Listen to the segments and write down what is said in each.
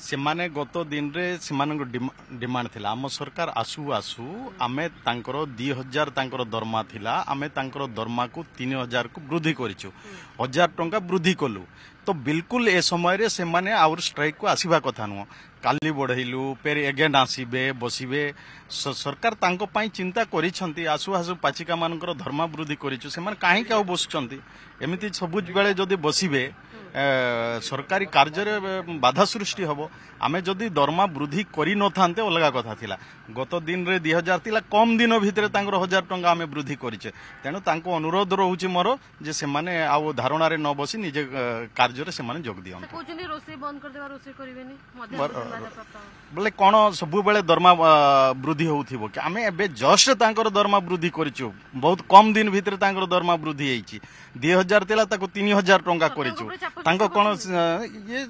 सेमाने गत दिन रे सेमानक डिमांड थिला आम सरकार आसु आसु आमे तांकर 2000 तांकर दरमा थिला आमे तांकर दरमा को 3000 को वृद्धि करिछु 1000 टंका वृद्धि कलु तो बिल्कुल ए समय रे सेमाने आउर स्ट्राइक को आसीबा कथा नुह काली बढ़ेलु फेर एगेन आसीबे बसिबे सरकार तांको पाई चिंता करिसंती आसु आसु पाचिका मानकर धर्मा वृद्धि करिछु सेमान काहे का बसुचंती एमिति सबुज बेले जदी बसिबे सरकारी कार्य बाधा सृष्टि हम आमे जदि दरमा वृद्धि करी न थांते अलगा कथा थिला गत दिन रे 2000 थिला कम दिन भितर तांकर 1000 टंका आमे वृद्धि करिचे तेनु तांको अनुरोध रहउची मोर जे से माने आ धारणा रे न बसी निजे कार्य रे से माने जोग दियन से कोजनी रोसे बंद कर देबा रोसे करिवेनी मध्य बोले कोन सब बेले दरमा वृद्धि होउथिबो कि आमे एबे जस्ट तांकर दरमा वृद्धि करिछु बहुत कम दिन भितर तांकर दरमा वृद्धि हेइची 2000 थिला ताको 3000 टंका करिछु तांको कोन ये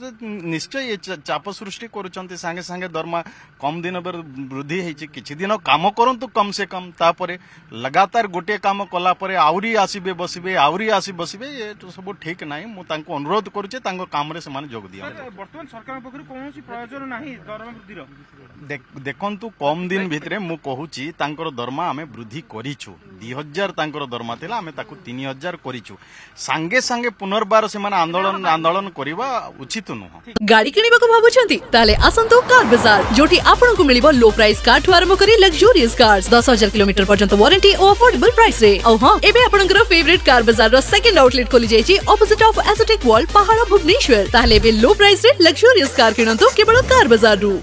निश्चय ये चाप सृष्टि करूचंती संगे संगे दरमा कम दिन पर वृद्धि हेची किछि दिन काम करंतु कम से कम तापरे लगातार गोटे काम कला परे आउरी आसीबे बसिबे आउरी आसी बसिबे ये तो सब ठीक नाही मु तांको अनुरोध करूचे तांको काम रे समान जोग दिया वर्तमान सरकार पखरु कोनोसी प्रयोजन नाही दरमा वृद्धि देखंतु कम दिन भितरे मु कहूची तांकर दरमा आमे वृद्धि करिछु 2000 तांकर दरमा थिला आमे ताकू 3000 करिछु संगे संगे पुनर्बार से माने आंदोलन करिवा उचित नुह गाड़ी किनिबा को भाबुछंती ताले आसंतो कार बाजार जोटी आपन को मिलिबो लो प्राइस कार ठु आरंभ करी लग्जरियस कार्स 10000 किलोमीटर पर्यंत वारंटी और अफोर्डेबल प्राइस रे औ हां एबे आपनकर फेवरेट कार बाजार रो सेकंड आउटलेट खोली जायछि ऑपोजिट ऑफ एस्थेटिक वर्ल्ड पहाड़ भुवनेश्वर ताले बे लो प्राइस रे लग्जरियस कार किनंतो केवल कार बाजार रु।